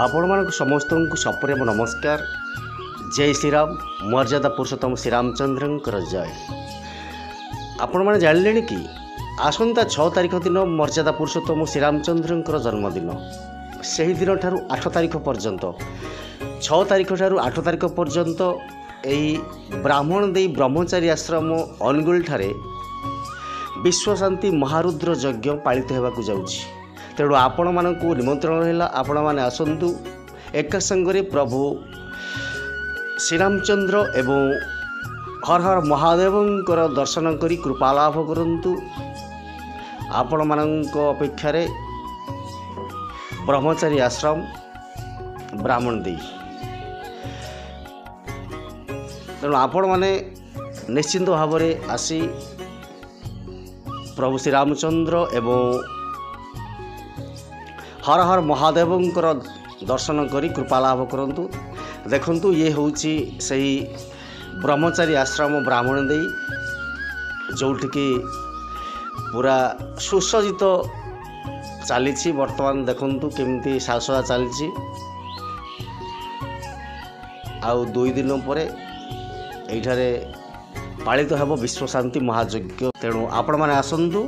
ଆପଣମାନଙ୍କୁ ସମସ୍ତଙ୍କୁ ସପ୍ରେମ ନମସ୍କାର। ଜୟ ଶ୍ରୀରାମ। ମର୍ଯ୍ୟାଦା ପୁରୁଷୋତ୍ତମ ଶ୍ରୀରାମଚନ୍ଦ୍ରଙ୍କର ଜୟ। ଆପଣମାନେ ଜାଣିଲେଣି କି ଆସନ୍ତା 6 ତାରିଖ ଦିନ ମର୍ଯ୍ୟାଦା ପୁରୁଷୋତ୍ତମ ଶ୍ରୀରାମଚନ୍ଦ୍ରଙ୍କର ଜନ୍ମଦିନ। ସେହି ଦିନଠାରୁ 8 ତାରିଖ ପର୍ଯ୍ୟନ୍ତ 6 ତାରିଖ ଠାରୁ 8 ତାରିଖ ପର୍ଯ୍ୟନ୍ତ ଏହି ବ୍ରାହ୍ମଣ ଦେଇ ବ୍ରହ୍ମଚାରୀ ଆଶ୍ରମ ଅନୁଗୁଳଠାରେ ବିଶ୍ୱଶାନ୍ତି ମହାରୁଦ୍ର ଯଜ୍ଞ ପାଳିତ ହେବାକୁ ଯାଉଛି। ତେଣୁ ଆପଣମାନଙ୍କୁ ନିମନ୍ତ୍ରଣ ରହିଲା, ଆପଣମାନେ ଆସନ୍ତୁ। ଏକା ସାଙ୍ଗରେ ପ୍ରଭୁ ଶ୍ରୀରାମଚନ୍ଦ୍ର ଏବଂ ହର ହର ମହାଦେବଙ୍କର ଦର୍ଶନ କରି କୃପା ଲାଭ କରନ୍ତୁ। ଆପଣମାନଙ୍କ ଅପେକ୍ଷାରେ ବ୍ରହ୍ମଚାରୀ ଆଶ୍ରମ ବ୍ରାହ୍ମଣ ଦେଇ। ତେଣୁ ଆପଣମାନେ ନିଶ୍ଚିନ୍ତ ଭାବରେ ଆସି ପ୍ରଭୁ ଶ୍ରୀରାମଚନ୍ଦ୍ର ଏବଂ ହର ହର ମହାଦେବଙ୍କର ଦର୍ଶନ କରି କୃପା ଲାଭ କରନ୍ତୁ। ଦେଖନ୍ତୁ, ଇଏ ହେଉଛି ସେହି ବ୍ରହ୍ମଚାରୀ ଆଶ୍ରମ ବ୍ରାହ୍ମଣ ଦେଇ, ଯେଉଁଠିକି ପୁରା ସୁସଜ୍ଜିତ ଚାଲିଛି। ବର୍ତ୍ତମାନ ଦେଖନ୍ତୁ କେମିତି ସାଜସଜ୍ଜା ଚାଲିଛି। ଆଉ 2 ଦିନ ପରେ ଏଇଠାରେ ପାଳିତ ହେବ ବିଶ୍ୱଶାନ୍ତି ମହାଯଜ୍ଞ। ତେଣୁ ଆପଣମାନେ ଆସନ୍ତୁ।